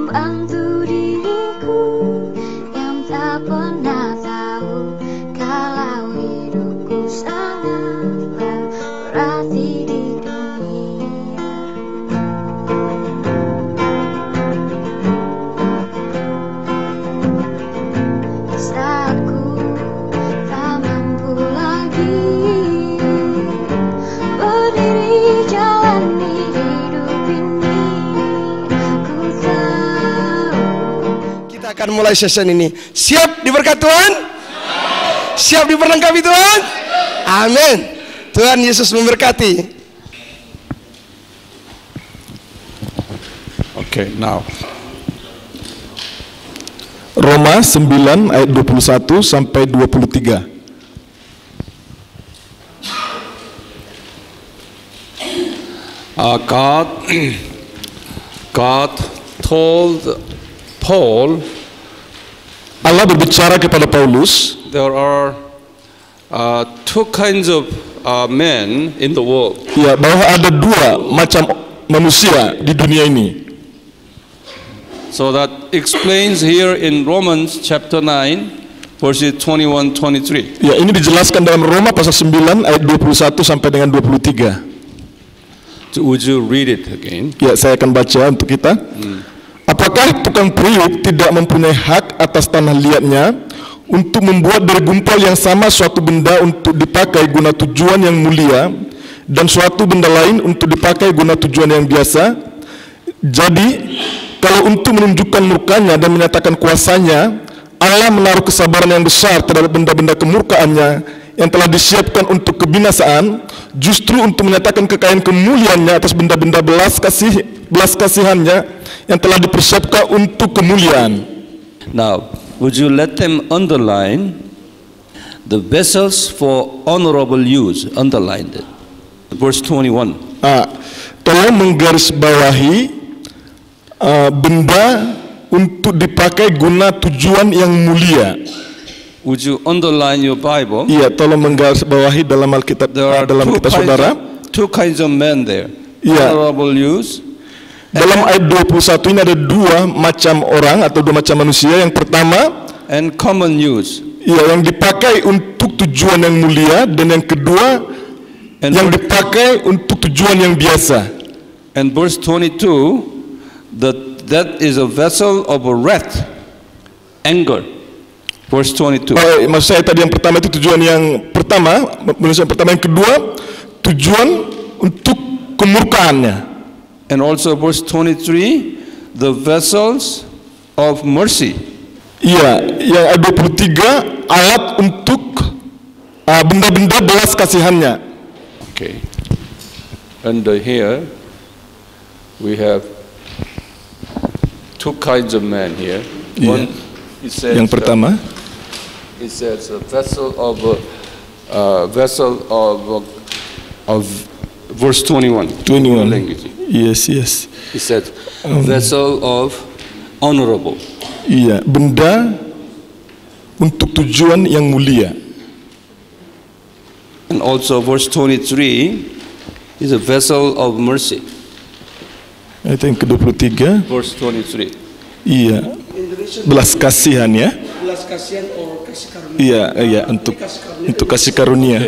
membantu diriku yang tak pernah tahu kalau hidupku sangatlah berarti di dunia. Di saat ku tak mampu lagi berdiri jalani hidup ini, ku tahu. Kita akan mulai session ini. Siap diberkati Tuhan? Siap diperlengkapi Tuhan? Amin. Tuhan Yesus memberkati. Okay, now. Roma 9 ayat 21 sampai 23. God told Paul Allah berbicara kepada Paulus, there are two kinds of men in the world. ya, bahwa ada dua macam manusia di dunia ini. So that explains here in Romans chapter 9 verses 21-23. Ya, ini dijelaskan dalam Roma pasal 9 ayat 21 sampai dengan 23. Would you read it again? Ya, saya akan baca untuk kita. Apakah tukang periuk tidak mempunyai hak atas tanah liatnya untuk membuat dari gumpal yang sama suatu benda untuk dipakai guna tujuan yang mulia dan suatu benda lain untuk dipakai guna tujuan yang biasa? Jadi, kalau untuk menunjukkan murkanya dan menyatakan kuasanya, Allah menaruh kesabaran yang besar terhadap benda-benda kemurkaannya yang telah disiapkan untuk kebinasaan, justru untuk menyatakan kekayaan kemuliaannya atas benda-benda belas kasihannya yang telah dipersiapkan untuk kemuliaan. Now, would you let them underline the vessels for honorable use? Underline it. Verse 21. Tolong menggarisbawahi benda untuk dipakai guna tujuan yang mulia. Would you underline your Bible? Iya, tolong menggarisbawahi dalam Alkitab, dalam kitab saudara. Two kinds of men there. Iya. Honorable use. Dalam ayat 21 ini ada dua macam orang atau dua macam manusia. Yang pertama, and common use. Iya, yang dipakai untuk tujuan yang mulia, dan yang kedua, yang dipakai untuk tujuan yang biasa. And verse 22, that is a vessel of a wrath, anger. Verse 22. Maksud saya tadi yang pertama itu tujuan yang pertama, manusia yang pertama. Yang kedua, tujuan untuk kemurkaannya. And also verse 23, the vessels of mercy. Iya, yang ayat 23, alat untuk benda-benda belas kasihannya. Okay. And here we have two kinds of men here. One, it says, yang pertama, it says a vessel of verse 21. 21. Language. Yes. It said vessel of honorable. Iya, benda untuk tujuan yang mulia. And also verse 23 is a vessel of mercy. Itu yang ke-23. Verse 23. Iya. Belas kasihan ya. Belas kasihan or kasih karunia. Iya, untuk kasih karunia.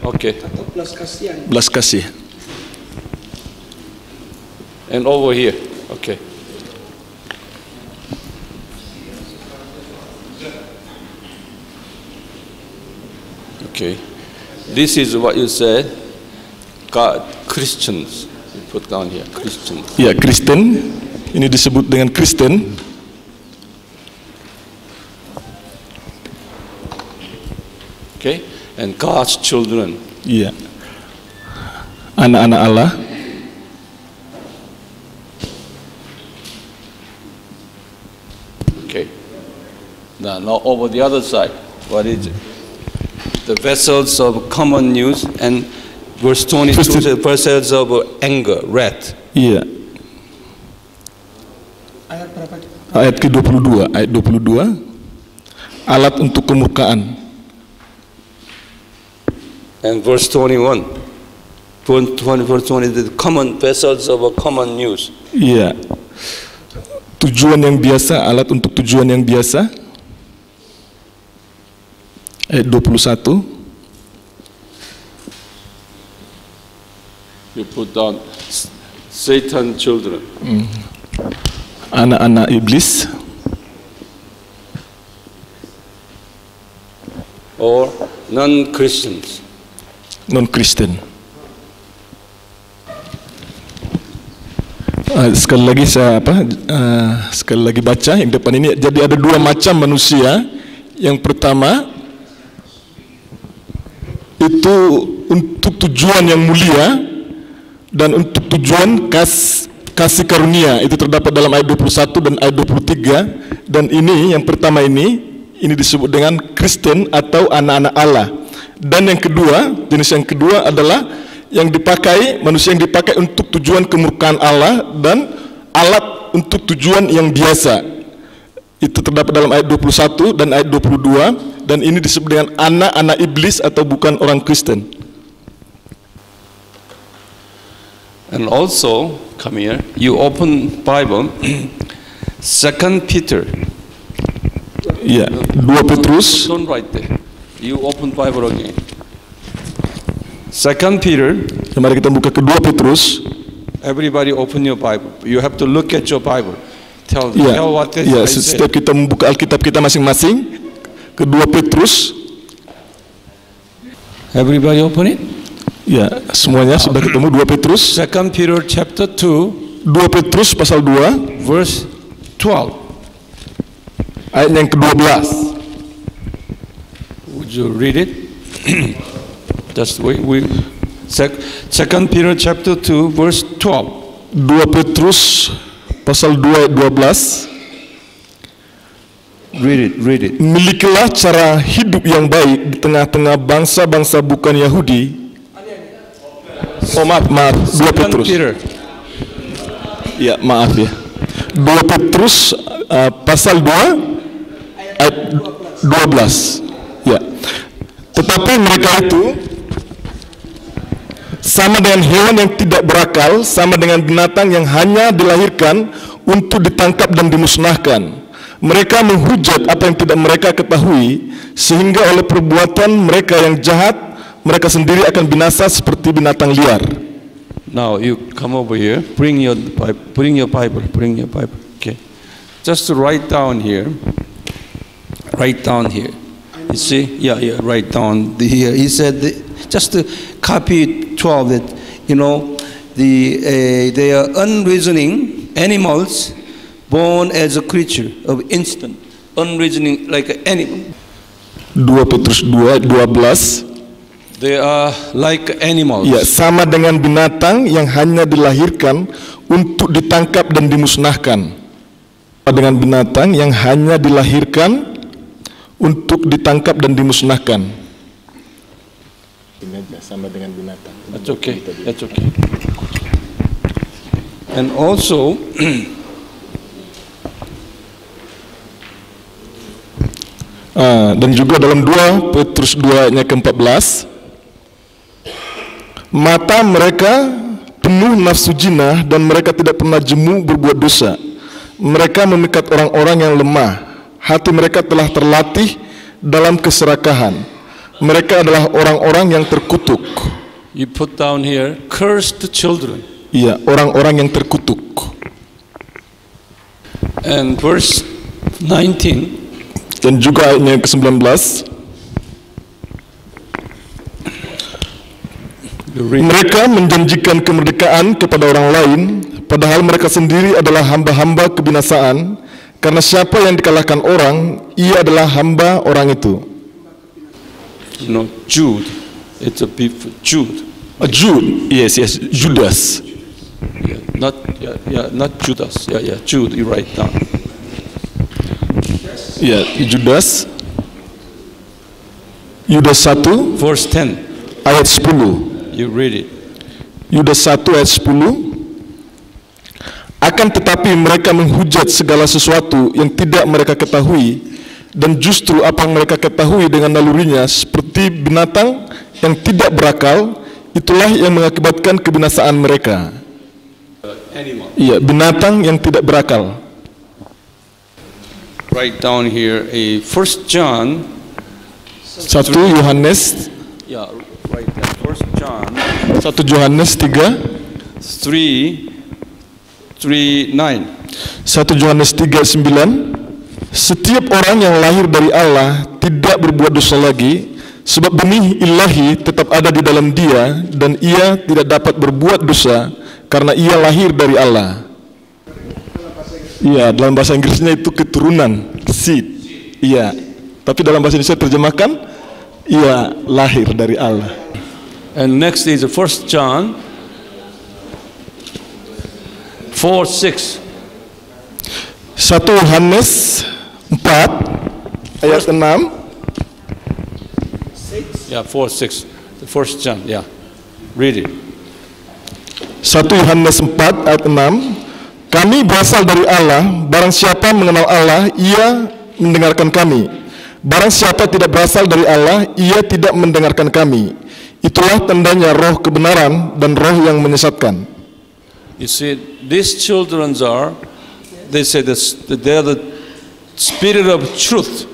Okay. Atau belas kasihan. Belas kasih. And over here. Okay. Okay. This is what you said. God, Christians. You put down here, Christians. Ya, Kristen. Ini disebut dengan Kristen. Okay. And God's children. Iya. Anak-anak Allah. Okay. Now over the other side. What is it? The vessels of common use, and verse 22 the vessels of anger, wrath. Iya. Ayat berapa? Ayat ke-22. Ayat 22. Alat untuk kemurkaan. And verse 21. Verse 20, the common vessels of a common use. Iya. tujuan yang biasa, alat untuk tujuan yang biasa. Ayat 21. You put down Satan children. Anak-anak iblis Or non-Christians. non-Kristen. Sekali lagi sekali lagi baca yang depan ini. Jadi ada dua macam manusia. Yang pertama itu untuk tujuan yang mulia dan untuk tujuan kasih karunia. Itu terdapat dalam ayat 21 dan ayat 23. Dan ini yang pertama ini disebut dengan Kristen atau anak-anak Allah. Dan yang kedua, jenis yang kedua adalah yang dipakai, manusia yang dipakai untuk tujuan kemurkaan Allah dan alat untuk tujuan yang biasa. Itu terdapat dalam ayat 21 dan ayat 22. Dan ini disebut dengan anak-anak iblis atau bukan orang Kristen. And also, come here, you open Bible, 2 Peter. Ya, 2 Petrus. Don't write there. You open Bible again. 2 Peter. Mari kita buka ke 2 Petrus. Everybody open your Bible. You have to look at your Bible. Tell what this Ya, I said. setiap kita membuka Alkitab kita masing-masing ke 2 Petrus. Everybody open it. Ya, semuanya sudah ketemu 2 Petrus. 2 Peter chapter 2. 2 Petrus pasal 2 verse 12. ayat yang ke-12. Would you read it? Just wait. 2 Peter chapter 2 verse 12. 2 Petrus pasal 2 ayat 12. Read it. Milikilah cara hidup yang baik di tengah-tengah bangsa-bangsa bukan Yahudi. Oh maaf, 2 Petrus. Peter. Ya, maaf ya. 2 Petrus pasal 2 ayat 12. Ya. Tetapi mereka itu sama dengan hewan yang tidak berakal, sama dengan binatang yang hanya dilahirkan untuk ditangkap dan dimusnahkan. Mereka menghujat apa yang tidak mereka ketahui, sehingga oleh perbuatan mereka yang jahat, mereka sendiri akan binasa seperti binatang liar. Now you come over here. Bring your Bible. Okay. Just write down here. You see? Yeah. Write down here. He said just to copy 12 that they are unreasoning animals born as a creature of instant, unreasoning like an animal. 2 Petrus 2 12. They are like animals. Ya, sama dengan binatang yang hanya dilahirkan untuk ditangkap dan dimusnahkan. Dengan binatang yang hanya dilahirkan untuk ditangkap dan dimusnahkan. Ini aja sama dengan binatang. That's okay. And also dan juga dalam 2 Petrus 2 ayat ke-14, mata mereka penuh nafsu jinah dan mereka tidak pernah jemu berbuat dosa. Mereka memikat orang-orang yang lemah. Hati mereka telah terlatih dalam keserakahan. Mereka adalah orang-orang yang terkutuk. you put down here cursed children. Iya, orang-orang yang terkutuk. And verse 19. Dan juga ayatnya ke-19, mereka menjanjikan kemerdekaan kepada orang lain, padahal mereka sendiri adalah hamba-hamba kebinasaan, karena siapa yang dikalahkan orang, ia adalah hamba orang itu. Jude. It's a beef Jude. Jude, yes, Judas. Not Judas. Jude. You write down. Ya, Judas. Yudas 1 Verse 10. ayat 10. You read it. Yudas 1 ayat 10. Akan tetapi mereka menghujat segala sesuatu yang tidak mereka ketahui, dan justru apa yang mereka ketahui dengan nalurinya seperti binatang yang tidak berakal, itulah yang mengakibatkan kebinasaan mereka. Animal. Iya, binatang yang tidak berakal. write down here a 1 John. 1 Yohanes, Yeah, write that. 1 John 1 Yohanes 3, 3:9. 1 Yohanes 3:9. Setiap orang yang lahir dari Allah tidak berbuat dosa lagi, sebab benih ilahi tetap ada di dalam dia, dan ia tidak dapat berbuat dosa karena ia lahir dari Allah. Iya, dalam bahasa Inggrisnya itu keturunan, seed. Iya, tapi dalam bahasa Indonesia terjemahkan, ia lahir dari Allah. And next is 1 John 4:6. 1 Yohanes 4 ayat 6. Yeah, 4:6. The 1 John. Yeah, read it. 1 Yohanes 4 ayat 6. Kami berasal dari Allah, barang siapa mengenal Allah, ia mendengarkan kami. Barang siapa tidak berasal dari Allah, ia tidak mendengarkan kami. Itulah tandanya roh kebenaran dan roh yang menyesatkan. You see, these children are, they say this, they are the spirit of truth.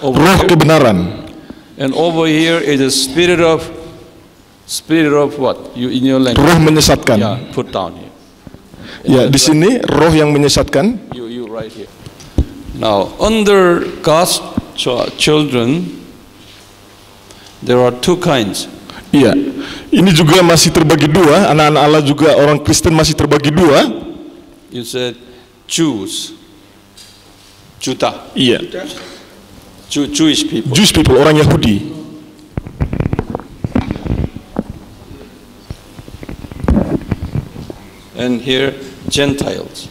Over Roh here. kebenaran. And over here is a spirit of what? You in your language. Roh menyesatkan. Yeah, put down here. Ya, di sini roh yang menyesatkan. You right here. Now, under God's children, there are two kinds. Iya. Ini juga masih terbagi dua, anak-anak Allah juga orang Kristen masih terbagi dua. You said Jews, Judah, Iya. Jewish people. Jewish people, orang Yahudi. And here Gentiles.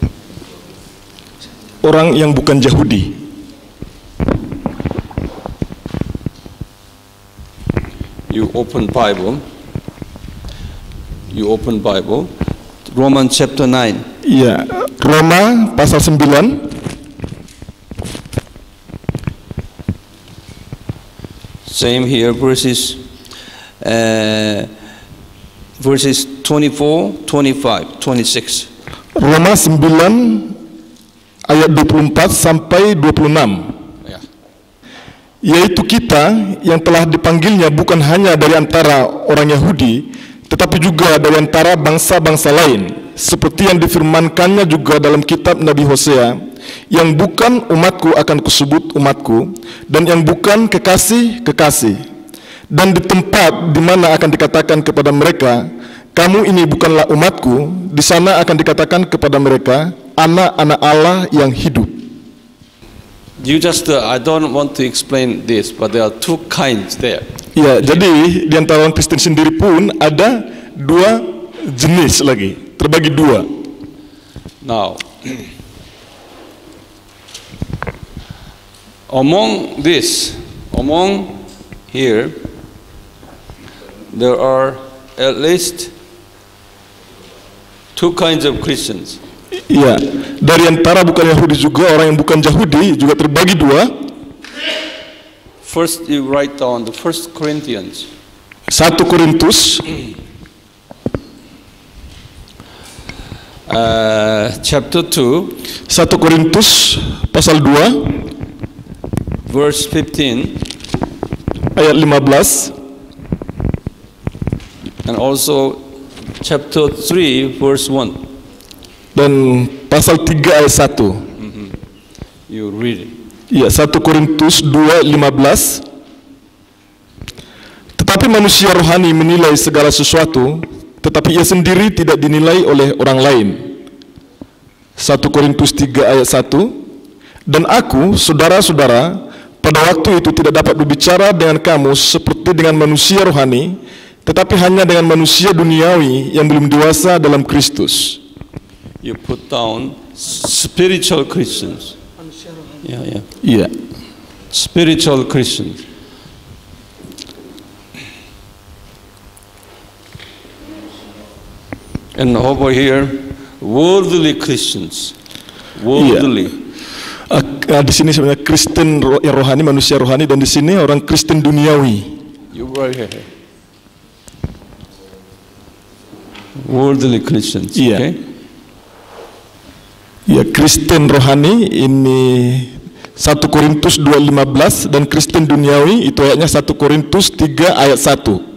Orang yang bukan Yahudi. You open Bible. Romans chapter 9. Iya, Roma pasal 9. Same here, verses 24, 25, 26. Roma 9 ayat 24 sampai 26. Yeah. Yaitu kita yang telah dipanggilnya bukan hanya dari antara orang Yahudi, tetapi juga dari antara bangsa-bangsa lain, seperti yang difirmankannya juga dalam kitab Nabi Hosea, yang bukan umatku akan kusebut umatku, dan yang bukan kekasih, kekasih. Dan di tempat di mana akan dikatakan kepada mereka, kamu ini bukanlah umatku, di sana akan dikatakan kepada mereka, anak-anak Allah yang hidup. You just, I don't want to explain this, but there are two kinds there. Ya, jadi di antara orang Kristen sendiri pun ada dua jenis lagi, terbagi dua. Now, among here, there are at least two kinds of Christians. Iya, dari antara bukan Yahudi juga, orang yang bukan Yahudi juga terbagi dua. First, you write down the 1 Corinthians. 1 Korintus Chapter 2, 1 Korintus pasal 2 verse 15, ayat 15, and also chapter 3, verse 1. dan pasal 3 ayat 1. You read it. Iya, 1 Korintus 2:15. Tetapi manusia rohani menilai segala sesuatu, tetapi ia sendiri tidak dinilai oleh orang lain. 1 Korintus 3 ayat 1. Dan aku, saudara-saudara, pada waktu itu tidak dapat berbicara dengan kamu seperti dengan manusia rohani, tetapi hanya dengan manusia duniawi yang belum dewasa dalam Kristus. You put down spiritual Christians. Yeah. Iya. Spiritual Christians. And over here, worldly Christians. Worldly. Di sini sebenarnya Kristen yang rohani, manusia rohani, dan di sini orang Kristen duniawi. You right here. Worldly Christians. Iya. Okay? Ya, Kristen rohani ini 1 Korintus 2:15, dan Kristen duniawi itu ayatnya 1 Korintus 3 ayat 1.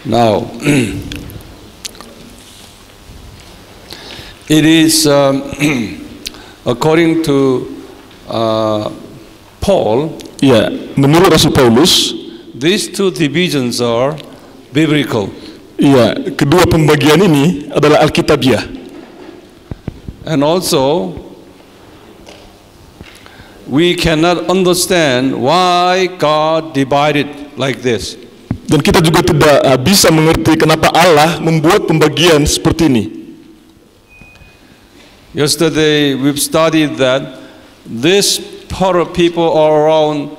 Now, it is according to Paul. Ya, menurut Rasul Paulus, These two divisions are biblical. ya, kedua pembagian ini adalah alkitabiah. And also, we cannot understand why God divided like this. Dan kita juga tidak bisa mengerti kenapa Allah membuat pembagian seperti ini. Yesterday we've studied that this part of people are around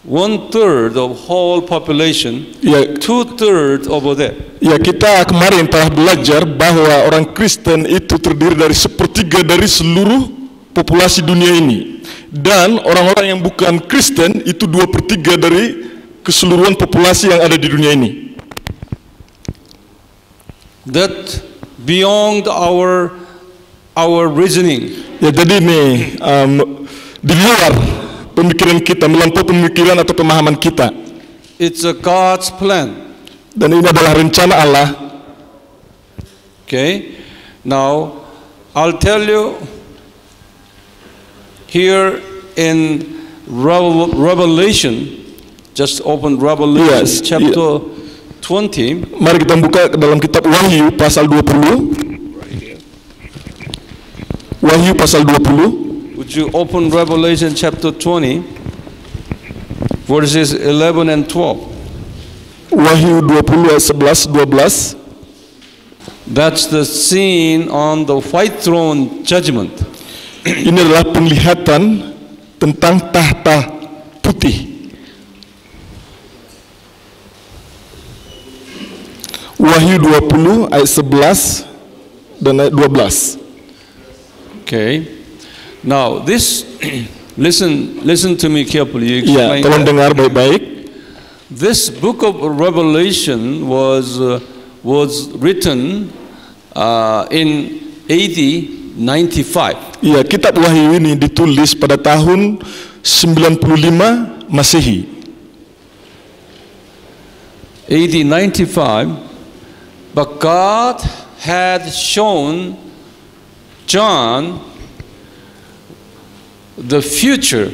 1/3 of whole population, Ya, 2/3 over there. ya, kita kemarin telah belajar bahwa orang Kristen itu terdiri dari 1/3 dari seluruh populasi dunia ini, dan orang-orang yang bukan Kristen itu 2/3 dari keseluruhan populasi yang ada di dunia ini. That beyond our reasoning. Ya, jadi ini di luar pemikiran kita, melampaui pemikiran atau pemahaman kita. It's a God's plan. Dan ini adalah rencana Allah. Okay. Now, I'll tell you here in Revelation. Just open Revelation Yes, chapter 20. Mari kita buka ke dalam kitab Wahyu pasal 20. Wahyu pasal 20. Would you open Revelation chapter 20, verses 11 and 12? Wahyu 20 ayat 11 12. That's the scene on the white throne judgment. Ini adalah penglihatan tentang tahta putih. Wahyu 20 ayat 11 dan ayat 12. Okay. Now this, listen to me carefully. You Ya, explain tolong that. dengar baik-baik. This book of Revelation was written in AD 95. Ya, kitab Wahyu ini ditulis pada tahun 95 Masehi. AD 95, but God had shown John the future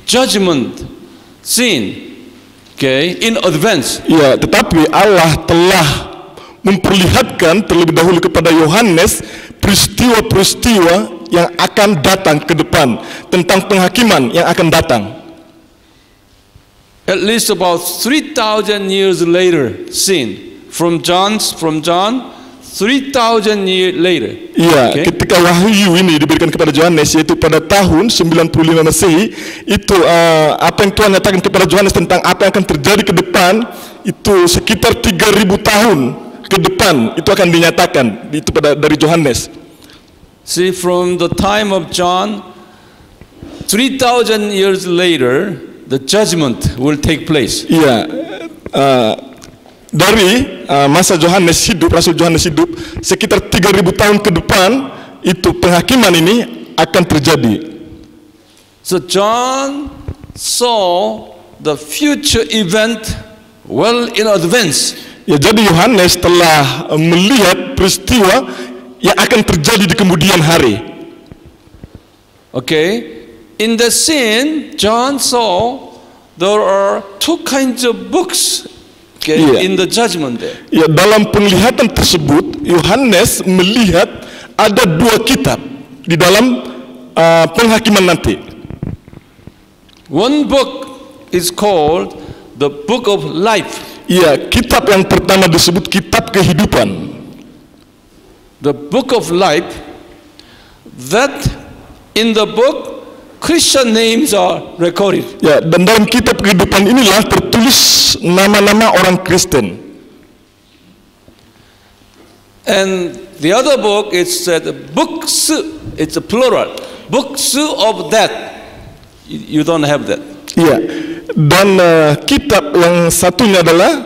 judgment scene, okay, in advance. Ya, tetapi Allah telah memperlihatkan terlebih dahulu kepada Yohanes peristiwa-peristiwa yang akan datang ke depan, tentang penghakiman yang akan datang. At least about 3,000 years later scene from John 3,000 years later. Iya, Okay. ketika wahyu ini diberikan kepada Yohanes, yaitu pada tahun 95 Masehi, itu apa yang Tuhan nyatakan kepada Yohanes tentang apa yang akan terjadi ke depan, itu sekitar 3.000 tahun ke depan itu akan dinyatakan itu dari Yohanes. See, from the time of John, 3,000 years later, the judgment will take place. Iya, dari masa Yohanes hidup, Rasul Yohanes hidup, sekitar 3.000 tahun ke depan itu penghakiman ini akan terjadi. So John saw the future event well in advance. Ya, jadi Yohanes telah melihat peristiwa yang akan terjadi di kemudian hari. Okay, in the scene, John saw there are two kinds of books. Okay, Yeah. in the judgment day. Ya, dalam penglihatan tersebut Yohanes melihat ada dua kitab di dalam penghakiman nanti. One book is called the Book of Life. Ya, kitab yang pertama disebut kitab kehidupan. The Book of Life, that in the book Christian names are recorded. Ya, dan dalam kitab kehidupan inilah tertulis nama-nama orang Kristen. And the other book is books, it's a plural. books of that, you don't have that. Iya. Dan kitab yang satunya adalah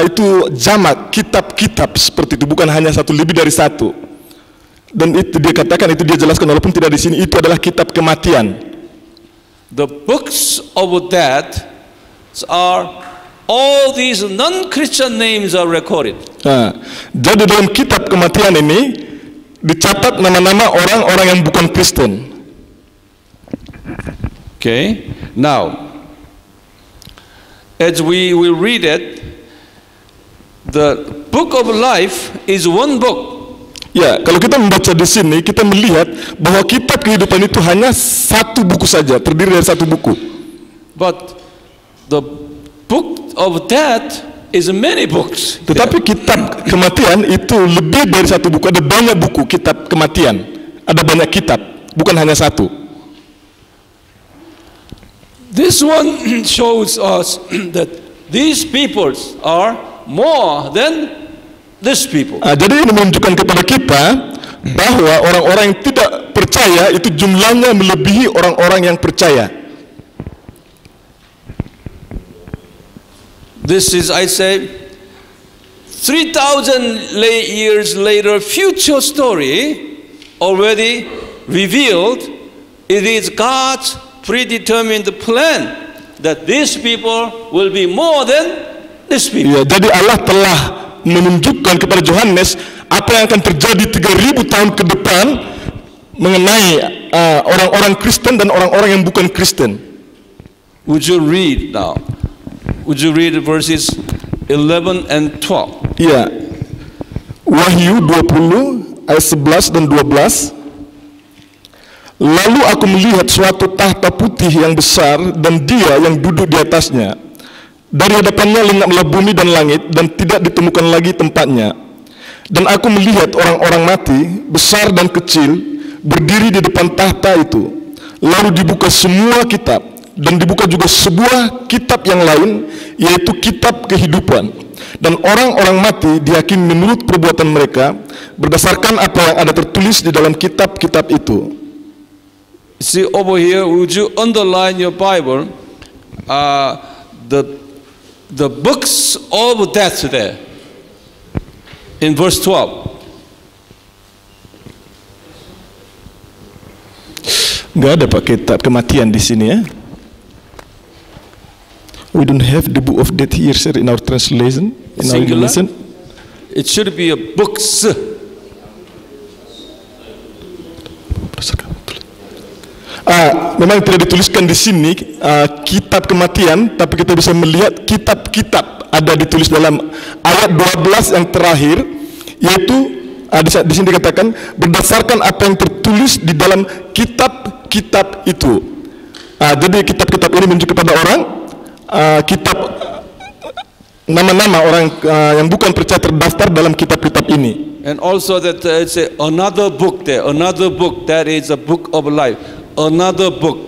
itu jamak, kitab-kitab seperti itu, bukan hanya satu, lebih dari satu. Dan itu dia katakan, itu dia jelaskan walaupun tidak di sini, itu adalah kitab kematian. The books of that are all these non-Christian names are recorded. Jadi dalam kitab kematian ini dicatat nama-nama orang-orang yang bukan Kristen. Okay. Now, as we will read it, the book of life is one book. Ya, kalau kita membaca di sini, kita melihat bahwa kitab kehidupan itu hanya satu buku saja, terdiri dari satu buku. But the book of death is many books. Tetapi kitab kematian itu lebih dari satu buku, ada banyak buku kitab kematian. Ada banyak kitab, bukan hanya satu. This one shows us that these peoples are more than these people. Jadi ini menunjukkan kepada kita bahwa orang-orang yang tidak percaya itu jumlahnya melebihi orang-orang yang percaya. This is, I say, 3,000 years later, future story already revealed. It is God's predetermined plan that these people will be more than these people. Ya, jadi Allah telah menunjukkan kepada Yohanes apa yang akan terjadi 3.000 tahun ke depan mengenai orang-orang Kristen dan orang-orang yang bukan Kristen. Would you read now? Would you read verses 11 and 12? Ya. Wahyu 20 ayat 11 dan 12. Lalu aku melihat suatu tahta putih yang besar dan Dia yang duduk di atasnya. Dari hadapannya lenyaplah bumi dan langit dan tidak ditemukan lagi tempatnya. Dan aku melihat orang-orang mati, besar dan kecil, berdiri di depan tahta itu. Lalu dibuka semua kitab dan dibuka juga sebuah kitab yang lain, yaitu kitab kehidupan. Dan orang-orang mati dihakimi menurut perbuatan mereka berdasarkan apa yang ada tertulis di dalam kitab-kitab itu. See over here, would you underline your Bible? The books of death there. In verse 12. Nggak ada Pak kitab kematian di sini ya. We don't have the book of death here, sir, in our translation. In Singular? our It should be a books. Memang tidak dituliskan di sini kitab kematian, tapi kita bisa melihat kitab-kitab ada ditulis dalam ayat 12 yang terakhir, yaitu di sini dikatakan berdasarkan apa yang tertulis di dalam kitab-kitab itu. Jadi kitab-kitab ini menunjuk kepada orang, kitab nama-nama orang yang bukan percaya terdaftar dalam kitab-kitab ini. And also that it's another book there, another book that is a book of life. Another book.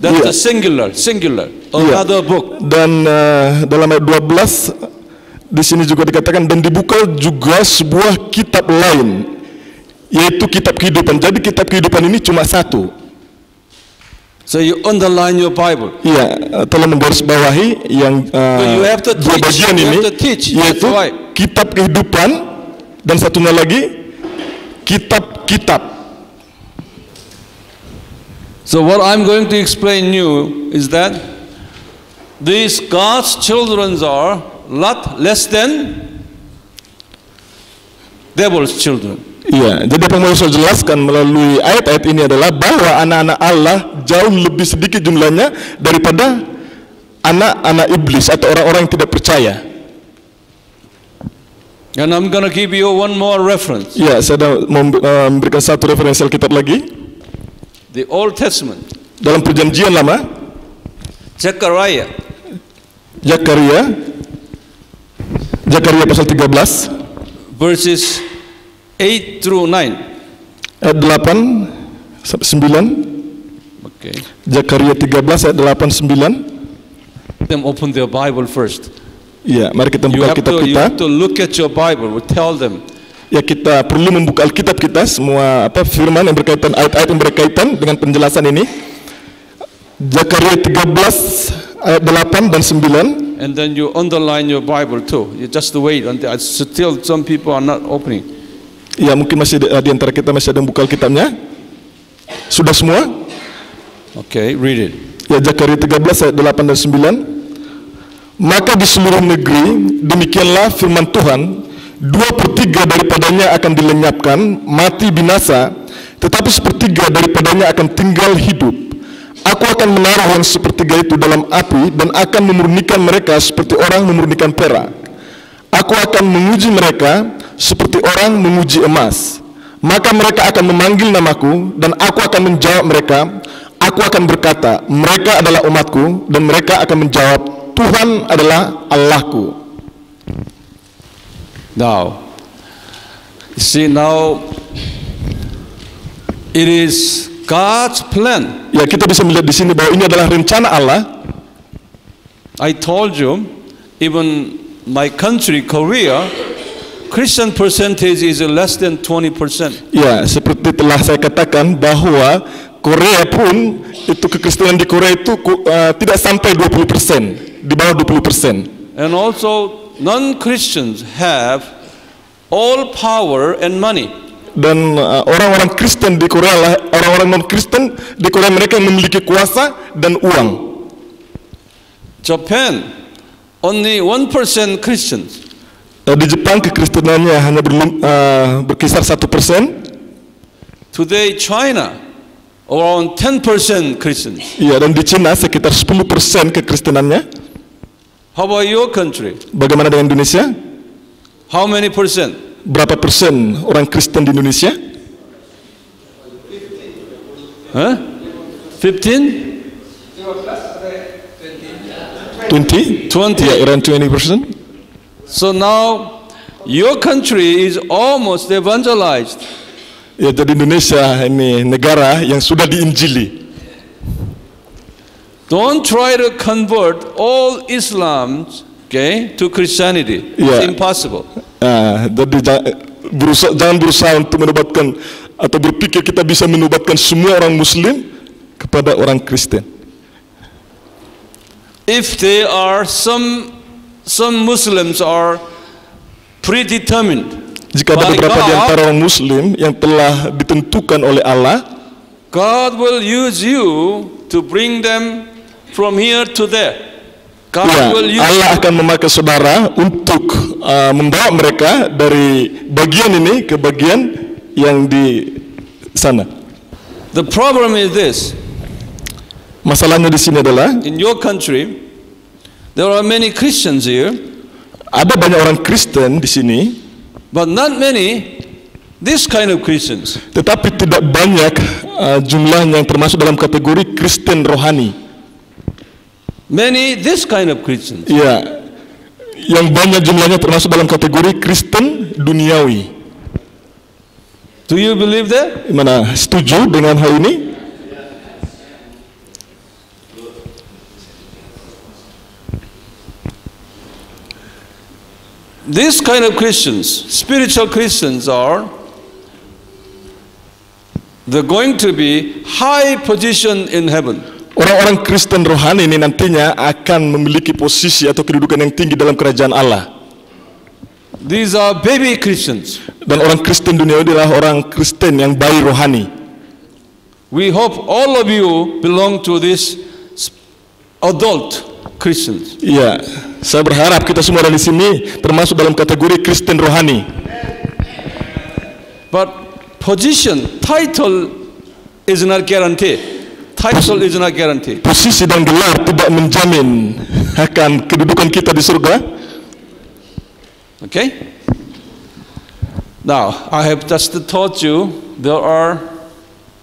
That's the singular. Another book. Dan dalam ayat 12 di sini juga dikatakan dan dibuka juga sebuah kitab lain, yaitu kitab kehidupan. Jadi kitab kehidupan ini cuma satu. So you underline your Bible. Iya, telah menggarisbawahi yang you have to dua bagian ini, yaitu kitab kehidupan dan satunya lagi kitab-kitab. So what I'm going to explain you is that these God's children are lot less than devil's children. Iya, jadi apa yang mau saya jelaskan melalui ayat-ayat ini adalah bahwa anak-anak Allah jauh lebih sedikit jumlahnya daripada anak-anak iblis atau orang-orang yang tidak percaya. And I'm going to give you one more reference. Iya, saya mau memberikan satu referensi Alkitab lagi. The Old Testament. Dalam perjanjian lama, Zechariah pasal 13 verses 8 through 9. Ayat 8 sampai 9. Okay. Zakaria 13 ayat 8 9. Them open their Bible first. Iya, mari kita You buka have kitab to kita. look at your Bible. We tell them Ya, kita perlu membuka Alkitab kita, semua firman yang berkaitan, ayat-ayat yang berkaitan dengan penjelasan ini. Zakaria 13 ayat 8 dan 9. And then you underline your Bible too. You just wait until still some people are not opening. Ya, mungkin masih di antara kita masih ada yang buka Alkitabnya. Sudah semua? Okay, read it. Ya, Zakaria 13 ayat 8 dan 9. Maka di seluruh negeri demikianlah firman Tuhan, 2/3 daripadanya akan dilenyapkan, mati binasa, tetapi 1/3 daripadanya akan tinggal hidup. Aku akan menaruh yang 1/3 itu dalam api dan akan memurnikan mereka seperti orang memurnikan perak. Aku akan menguji mereka seperti orang menguji emas. Maka mereka akan memanggil namaku dan aku akan menjawab mereka. Aku akan berkata, mereka adalah umatku, dan mereka akan menjawab, Tuhan adalah Allahku. Now, see, now it is God's plan. Ya, kita bisa melihat di sini bahwa ini adalah rencana Allah. I told you, even my country, Korea, Christian percentage is less than 20%. Ya, seperti telah saya katakan bahwa Korea pun itu kekristenan di Korea itu tidak sampai 20%, di bawah 20%. And also non-Christians have all power and money. Dan orang-orang Kristen di Korea lah, orang-orang non-Kristen di Korea, mereka yang memiliki kuasa dan uang. Japan, only 1% Christians. Di Jepang kekristenannya hanya berkisar 1%. Today China, around 10% Christians. Iya, dan di Cina sekitar 10% kekristenannya. How about your country? Bagaimana dengan Indonesia? How many percent? Berapa persen orang Kristen di Indonesia? 15? 20? 20. Yeah, around 20%. So now your country is almost evangelized. Ya, jadi Indonesia ini negara yang sudah diinjili. Don't try to convert all Islam, okay, to Christianity. Yeah. It's impossible. Jadi jangan berusaha untuk menobatkan atau berpikir kita bisa menobatkan semua orang Muslim kepada orang Kristen. If there are some Muslims are predetermined. Jika ada beberapa di antara orang Muslim yang telah ditentukan oleh Allah, God will use you to bring them from here to there. God will use Allah akan memakai saudara untuk membawa mereka dari bagian ini ke bagian yang di sana. The problem is this. Masalahnya di sini adalah in your country there are many Christians here. Ada banyak orang Kristen di sini, but not many this kind of Christians. Tetapi tidak banyak jumlahnya yang termasuk dalam kategori Kristen rohani. Many this kind of Christians. Ya, yang banyak jumlahnya termasuk dalam kategori Kristen duniawi. Do you believe that? Gimana? Setuju dengan hal ini? This kind of Christians, spiritual Christians, they're going to be high position in heaven. Orang-orang Kristen rohani ini nantinya akan memiliki posisi atau kedudukan yang tinggi dalam kerajaan Allah. These are baby Christians. Dan orang Kristen dunia adalah orang Kristen yang bayi rohani. We hope all of you belong to this adult Christians. Iya, saya berharap kita semua di sini termasuk dalam kategori Kristen rohani. But position, title is not guaranteed. Title is not guaranteed. Posisi dan gelar tidak menjamin akan kedudukan kita di surga. Okay? Now, I have just taught you there are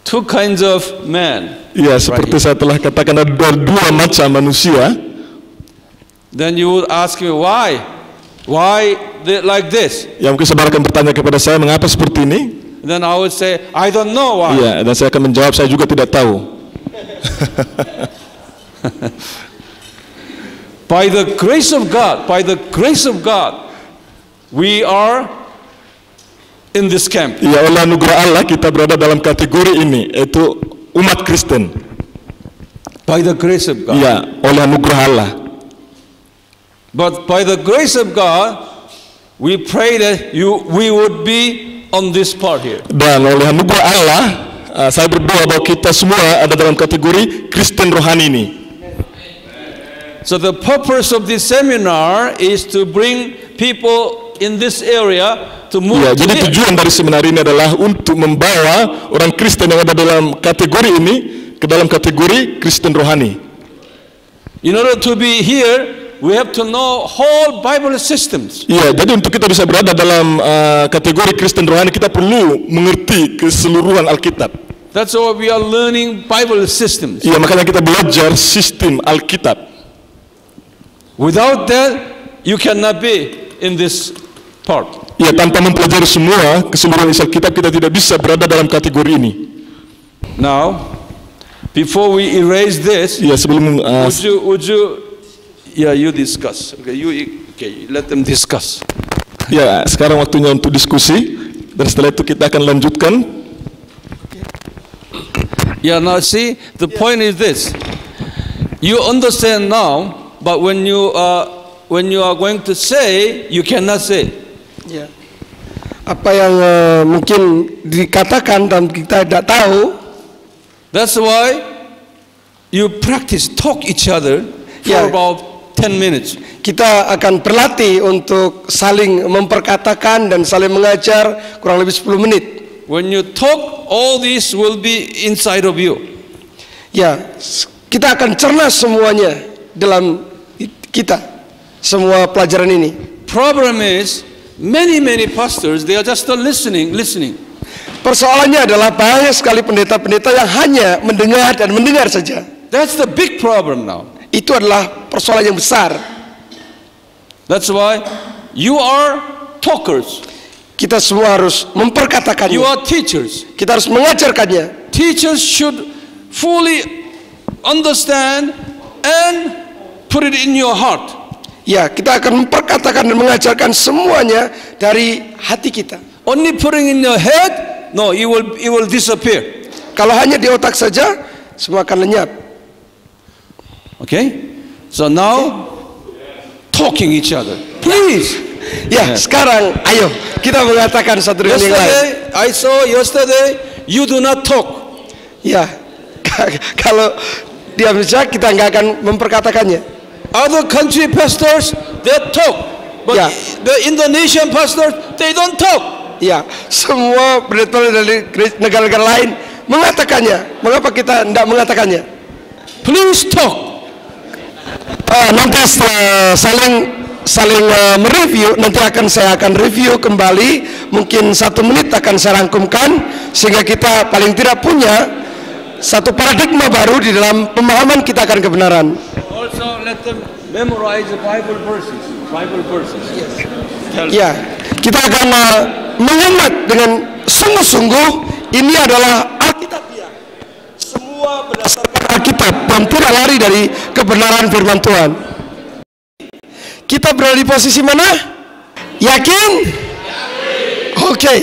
two kinds of men. Ya, seperti saya telah katakan ada dua macam manusia. Then you would ask me why? Why they like this? Ya, mungkin saudara akan bertanya kepada saya mengapa seperti ini. Then I would say I don't know why. Ya, dan saya akan menjawab saya juga tidak tahu. By the grace of God, we are in this camp. Ya, oleh anugerah Allah kita berada dalam kategori ini, yaitu umat Kristen. By the grace of God. Ya, oleh anugerah Allah. But by the grace of God, we pray that we would be on this part here. Dan oleh anugerah Allah, saya berdoa bahwa kita semua ada dalam kategori Kristen rohani ini. So the purpose of this seminar is to bring people in this area to move. Ya, to jadi here. tujuan dari seminar ini adalah untuk membawa orang Kristen yang ada dalam kategori ini ke dalam kategori Kristen rohani. In order to be here, we have to know whole Bible systems. Ya, jadi untuk kita bisa berada dalam kategori Kristen rohani, kita perlu mengerti keseluruhan Alkitab. That's why we are learning Bible systems. Ya, makanya kita belajar sistem Alkitab. Without that, you cannot be in this part. Ya, tanpa mempelajari semua keseluruhan isi Alkitab, kita tidak bisa berada dalam kategori ini. Now, before we erase this, Ya, sebelum would you you discuss. Okay, let them discuss. ya, sekarang waktunya untuk diskusi, dan setelah itu kita akan lanjutkan. Yeah, now see, the point is this. You understand now, but when you are going to say, you cannot say. Ya. Apa yang mungkin dikatakan dan kita tidak tahu. That's why you practice talk each other for Yeah. about 10 minutes. Kita akan berlatih untuk saling memperkatakan dan saling mengajar kurang lebih 10 menit. When you talk, all this will be inside of you. Ya, kita akan cerna semuanya dalam kita, semua pelajaran ini. Problem is, many pastors, they are just listening. Persoalannya adalah banyak sekali pendeta-pendeta yang hanya mendengar dan mendengar saja. That's the big problem now. Itu adalah persoalan yang besar. That's why you are talkers. Kita semua harus memperkatakannya. You are teachers. Kita harus mengajarkannya. Teachers should fully understand and put it in your heart. Ya, kita akan memperkatakan dan mengajarkan semuanya dari hati kita. Only putting in your head, no, it will disappear. Kalau hanya di otak saja, semua akan lenyap. Okay? So now, talking each other. Please. Ya, sekarang ayo kita mengatakan satu dengan yang lain. I saw yesterday, you do not talk. Ya, kalau dia bisa, kita nggak akan memperkatakannya. Other country pastors, they talk. But Yeah. the Indonesian pastors, they don't talk. Ya, semua pendeta dari negara-negara lain mengatakannya. Mengapa kita tidak mengatakannya? Please talk. Nanti setelah saling mereview, nanti saya akan review kembali. Mungkin 1 menit akan saya rangkumkan sehingga kita paling tidak punya satu paradigma baru di dalam pemahaman kita akan kebenaran. Also, let them memorize the Bible verses. Yes. Ya, kita akan mengingat dengan sungguh-sungguh ini adalah Alkitabiah. Semua berdasarkan Alkitab dan tidak lari dari kebenaran firman Tuhan. Kita berada di posisi mana? Yakin? Oke.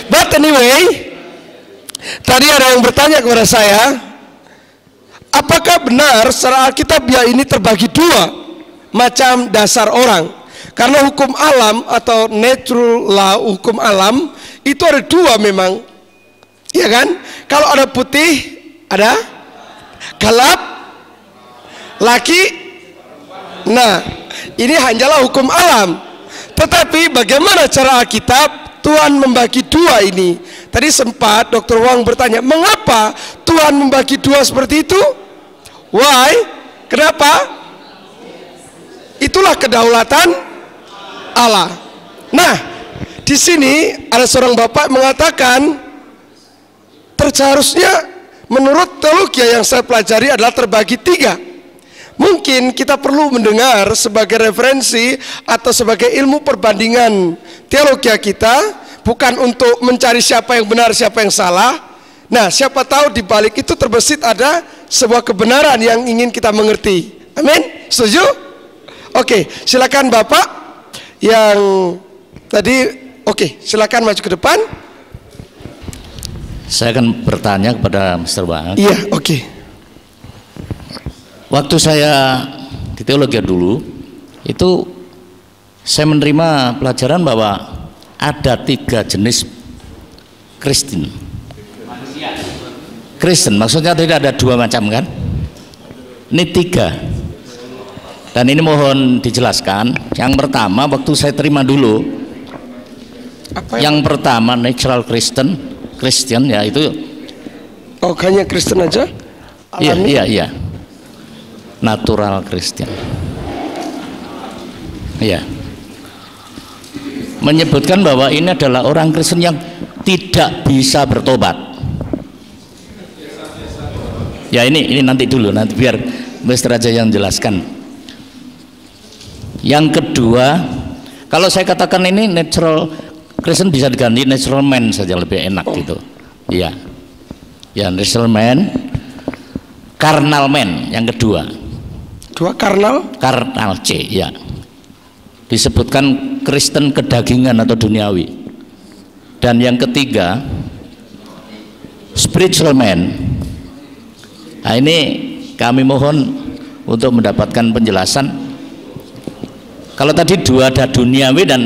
But anyway, tadi ada yang bertanya kepada saya, apakah benar secara Alkitabiah ini terbagi 2 macam dasar orang? Karena hukum alam atau natural law, hukum alam itu ada 2 memang, ya kan? Kalau ada putih, ada gelap, laki. Nah, ini hanyalah hukum alam. Tetapi bagaimana cara Alkitab Tuhan membagi 2 ini? Tadi sempat Dr. Wang bertanya, mengapa Tuhan membagi 2 seperti itu? Why? Kenapa? Itulah kedaulatan Allah. Nah, di sini ada seorang bapak mengatakan, seharusnya menurut teologi yang saya pelajari adalah terbagi 3. Mungkin kita perlu mendengar sebagai referensi atau sebagai ilmu perbandingan teologi kita, bukan untuk mencari siapa yang benar, siapa yang salah. Nah, siapa tahu di balik itu terbesit ada sebuah kebenaran yang ingin kita mengerti. Amin? Setuju? Oke, silakan Bapak yang tadi Oke, silakan maju ke depan. Saya akan bertanya kepada Mr. Bang. Iya, oke. Waktu saya di teologi dulu, itu saya menerima pelajaran bahwa ada 3 jenis Kristen. Kristen, maksudnya tidak ada 2 macam kan? Ini 3. Dan ini mohon dijelaskan. Yang pertama, waktu saya terima dulu, yang pertama natural Christian ya itu. Oh, hanya Kristen aja? Alami? Iya. Natural Christian. Iya. Menyebutkan bahwa ini adalah orang Kristen yang tidak bisa bertobat. Ya ini nanti dulu, nanti biar Mr. Raja yang jelaskan. Yang kedua, kalau saya katakan ini natural Kristen bisa diganti natural man saja, lebih enak gitu. Iya. Ya, natural man, carnal man yang kedua. Karnal C, ya. Disebutkan Kristen kedagingan atau duniawi. Dan yang ketiga, spiritual man. Nah, ini kami mohon untuk mendapatkan penjelasan. Kalau tadi 2 ada duniawi dan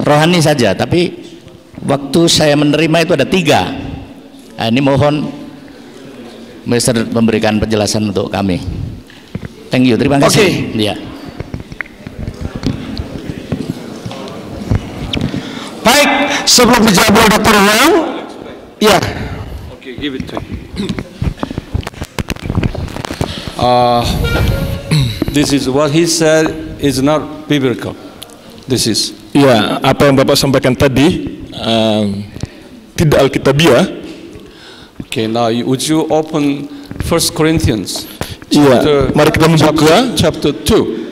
rohani saja, tapi waktu saya menerima itu ada 3. Nah, ini mohon Mr. memberikan penjelasan untuk kami. Thank you, terima kasih. Ya. Baik, sebelum dijawab oleh Dr. Wang, ya. Okay, give it to him. This is what he said is not biblical. This is. Ya, apa yang Bapak sampaikan tadi tidak alkitabiah. Okay, now would you open 1 Corinthians? Iya, mari kita membuka chapter 2.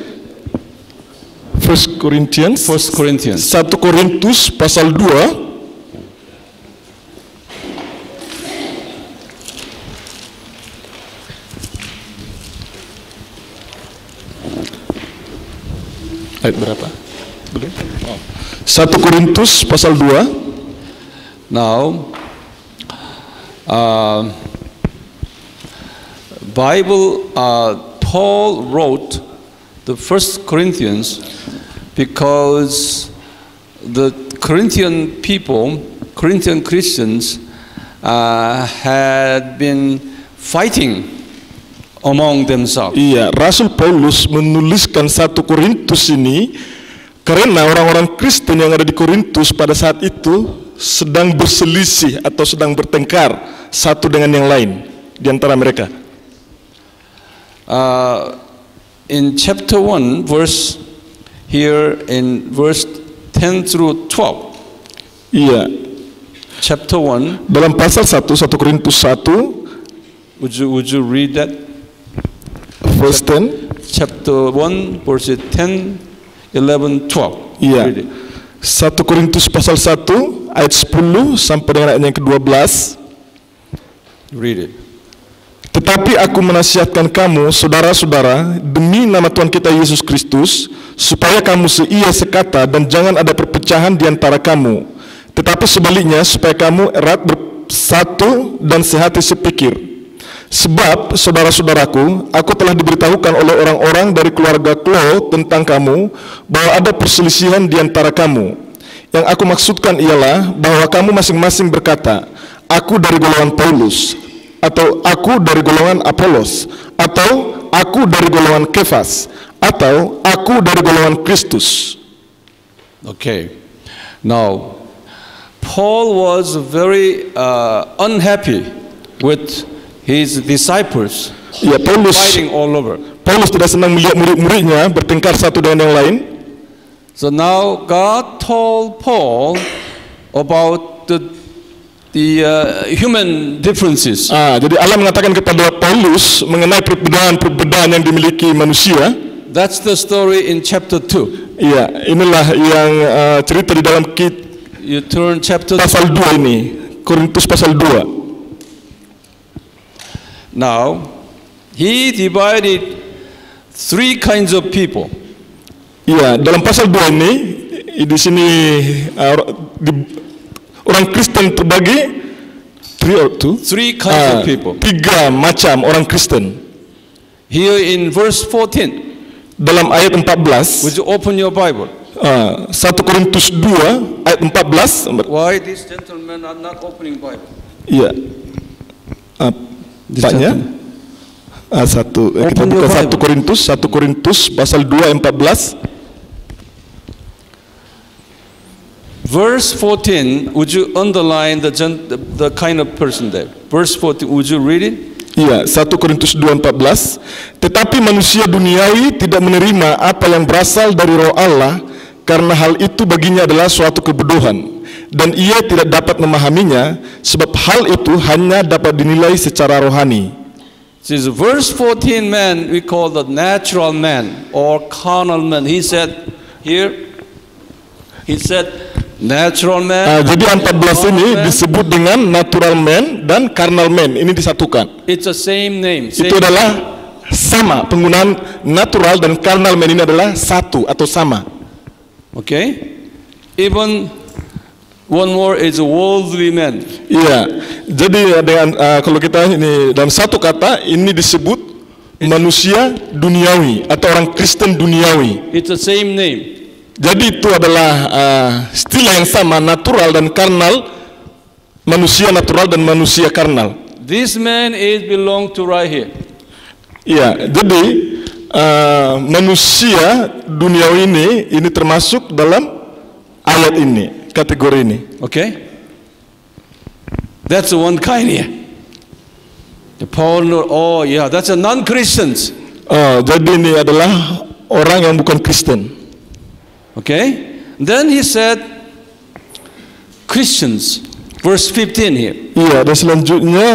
1 Corinthians 1 Corinthians 1 Korintus pasal 2 ayat berapa? 1 Korintus pasal 2. Now Bible Paul wrote the 1 Corinthians because the Corinthian people, Corinthian Christians had been fighting among themselves. Iya, Rasul Paulus menuliskan 1 Korintus ini karena orang-orang Kristen yang ada di Korintus pada saat itu sedang berselisih atau sedang bertengkar satu dengan yang lain di antara mereka. In chapter 1 verse here in verse 10 through 12. Iya. Chapter 1 dalam pasal 1 Korintus 1 would you read that? Verse 10. Chapter 1 verse 10, 11, 12. Iya. Read it. 1 Korintus pasal 1 ayat 10 sampai dengan ayat yang ke-12. Read it. Tetapi aku menasihatkan kamu, saudara-saudara, demi nama Tuhan kita Yesus Kristus, supaya kamu seia sekata dan jangan ada perpecahan di antara kamu. Tetapi sebaliknya, supaya kamu erat bersatu dan sehati sepikir. Sebab, saudara-saudaraku, aku telah diberitahukan oleh orang-orang dari keluarga Klo tentang kamu, bahwa ada perselisihan di antara kamu. Yang aku maksudkan ialah bahwa kamu masing-masing berkata, aku dari golongan Paulus, atau aku dari golongan Apolos, atau aku dari golongan Kefas, atau aku dari golongan Kristus. Okay. Now, Paul was very unhappy with his disciples fighting all over. Paulus tidak senang melihat murid-muridnya bertengkar satu dengan yang lain. So now God told Paul about the human differences. Jadi Allah mengatakan kepada Paulus mengenai perbedaan-perbedaan yang dimiliki manusia. That's the story in chapter 2. Iya, inilah yang cerita di dalam You turn chapter pasal 2 ini, Korintus pasal 2. Now, he divided 3 kinds of people. Iya, dalam pasal 2 ini di sini orang Kristen terbagi three kinds of people. 3 macam orang Kristen. Here in verse 14, Dalam ayat 14, would you open your Bible? 1 Korintus 2 ayat 14. Why these gentlemen are not opening Bible? Iya. Paknya kita Open buka your 1 Korintus pasal 2 ayat 14. Verse 14, would you underline the kind of person there? Verse 14, would you read it? Iya, 1 Korintus 2:14. Tetapi manusia duniawi tidak menerima apa yang berasal dari Roh Allah, karena hal itu baginya adalah suatu kebodohan, dan ia tidak dapat memahaminya, sebab hal itu hanya dapat dinilai secara rohani. This verse 14 man we call the natural man or carnal man. He said natural man. Jadi 14 ini disebut dengan natural man dan carnal man. Ini disatukan. It's the same name. Itu adalah sama, penggunaan natural dan carnal man ini adalah satu atau sama. Okay? Even one more is worldly man. Iya. Jadi dengan kalau kita ini dalam satu kata ini disebut manusia duniawi atau orang Kristen duniawi. It's the same name. Jadi itu adalah istilah yang sama, natural dan karnal, manusia natural dan manusia karnal. This man is belong to right here. Iya, jadi manusia duniawi ini termasuk dalam ayat ini, kategori ini. Okay? That's one kind here. The Paul, that's a non-Christians. Jadi ini adalah orang yang bukan Kristen. Okay? Then he said, Christians, verse 15 here. Iya, dan selanjutnya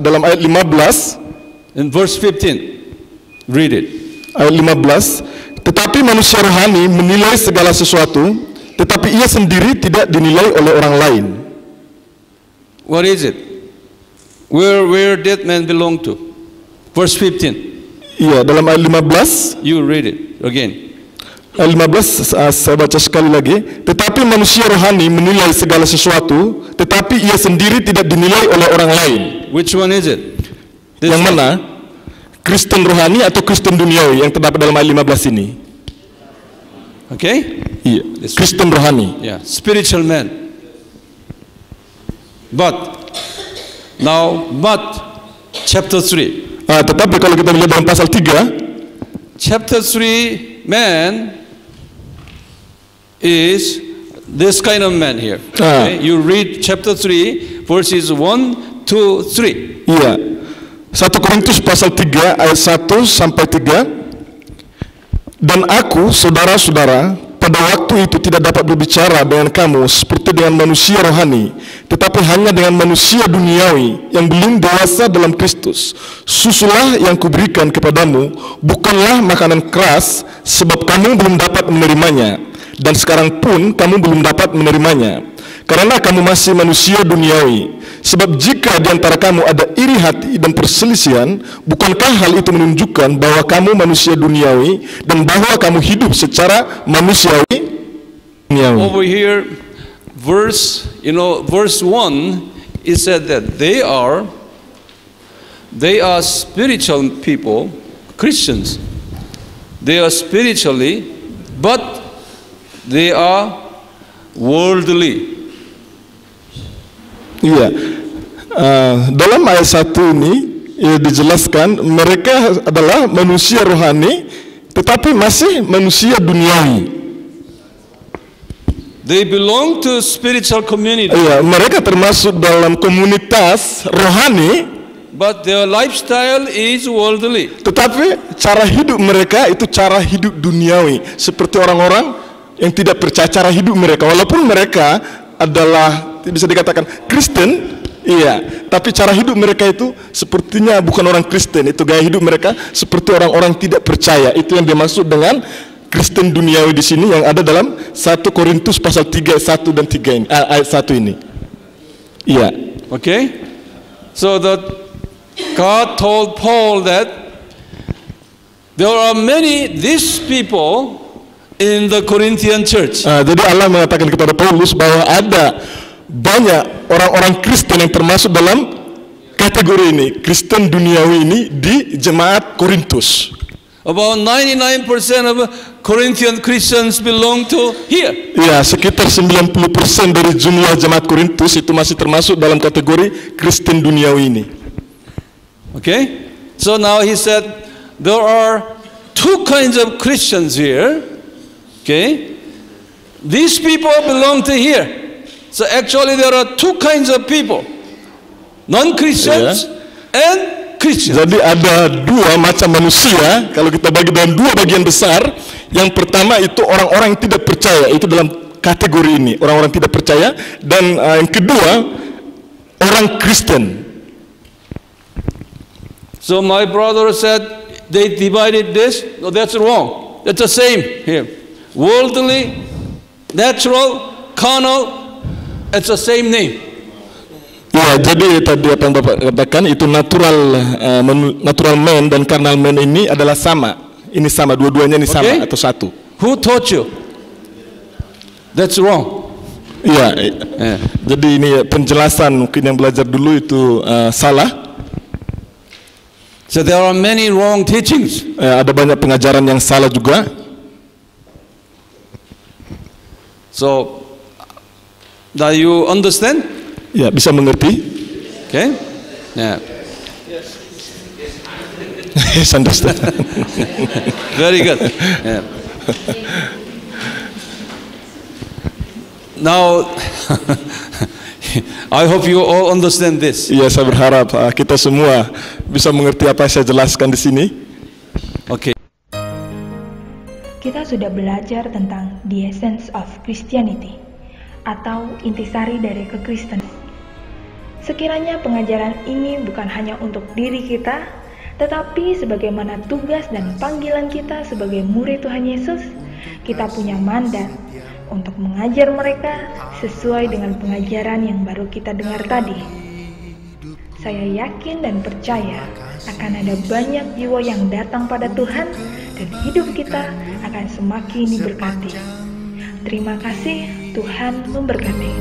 dalam ayat 15. In verse 15, read it. Ayat 15. Tetapi manusia rohani menilai segala sesuatu, tetapi ia sendiri tidak dinilai oleh orang lain. What is it? Where that man belong to? Verse 15. Iya, dalam ayat 15. You read it again. Ayat 15 saya baca sekali lagi. Tetapi manusia rohani menilai segala sesuatu, tetapi ia sendiri tidak dinilai oleh orang lain. Which one is it? Yang mana? Kristen rohani atau Kristen duniawi yang terdapat dalam ayat 15 ini? Okay? Iya, Kristen rohani. Yeah, spiritual man. But chapter 3. Tetapi kalau kita melihat dalam pasal 3, chapter 3 man is this kind of man here. Okay? You read chapter 3 verses 1, 2, 3. Iya. 1 Korintus pasal 3 ayat 1 sampai 3. Dan aku, saudara-saudara, pada waktu itu tidak dapat berbicara dengan kamu seperti dengan manusia rohani, tetapi hanya dengan manusia duniawi yang belum dewasa dalam Kristus. Susulah yang kuberikan kepadamu bukanlah makanan keras, sebab kamu belum dapat menerimanya, dan sekarang pun kamu belum dapat menerimanya, karena kamu masih manusia duniawi. Sebab jika di antara kamu ada iri hati dan perselisihan, bukankah hal itu menunjukkan bahwa kamu manusia duniawi dan bahwa kamu hidup secara manusiawi? Over here, verse 1, it said that they are spiritual people, Christians. They are spiritually, but they are worldly. Iya, dalam ayat 1 ini dijelaskan mereka adalah manusia rohani, tetapi masih manusia duniawi. They belong to spiritual community. Iya, mereka termasuk dalam komunitas rohani, but their lifestyle is worldly. Tetapi cara hidup mereka itu cara hidup duniawi, seperti orang-orang yang tidak percaya cara hidup mereka, walaupun mereka adalah bisa dikatakan Kristen, iya, tapi cara hidup mereka itu sepertinya bukan orang Kristen. Itu gaya hidup mereka seperti orang-orang tidak percaya. Itu yang dimaksud dengan Kristen duniawi di sini yang ada dalam 1 Korintus pasal 3 ayat 1 dan 3 ini, ayat 1 ini. Iya. Okay? So that God told Paul that there are many these people in the Corinthian church. Jadi Allah mengatakan kepada Paulus bahwa ada banyak orang-orang Kristen yang termasuk dalam kategori ini, Kristen duniawi ini di jemaat Korintus. About 99% of Corinthian Christians belong to here. Ya, sekitar 90% dari jumlah jemaat Korintus itu masih termasuk dalam kategori Kristen duniawi ini. Okay? So now he said there are two kinds of Christians here. Okay? These people belong to here. So actually there are two kinds of people. Non-Christians and Christians. Jadi ada dua macam manusia, kalau kita bagi dalam dua bagian besar. Yang pertama itu orang-orang yang tidak percaya, itu dalam kategori ini, orang-orang tidak percaya. Dan yang kedua, orang Kristen. So my brother said they divided this. No, that's wrong. That's the same here. Worldly, natural, carnal, it's the same name. Ya, jadi tadi apa yang Bapak katakan itu natural man dan carnal man ini adalah sama. Ini sama, dua-duanya ini sama atau satu. Who taught you? That's wrong. Ya, jadi ini penjelasan mungkin yang belajar dulu itu salah. So there are many wrong teachings. Ada banyak pengajaran yang salah juga. So, now you understand? Ya, bisa mengerti. Okay? Yeah. Yes, understand. Very good. Yeah. Now, I hope you all understand this. Iya, saya berharap kita semua bisa mengerti apa yang saya jelaskan di sini. Okay. Kita sudah belajar tentang the essence of Christianity atau intisari dari kekristenan. Sekiranya pengajaran ini bukan hanya untuk diri kita, tetapi sebagaimana tugas dan panggilan kita sebagai murid Tuhan Yesus, kita punya mandat untuk mengajar mereka sesuai dengan pengajaran yang baru kita dengar tadi. Saya yakin dan percaya akan ada banyak jiwa yang datang pada Tuhan dan hidup kita akan semakin diberkati. Terima kasih, Tuhan memberkati.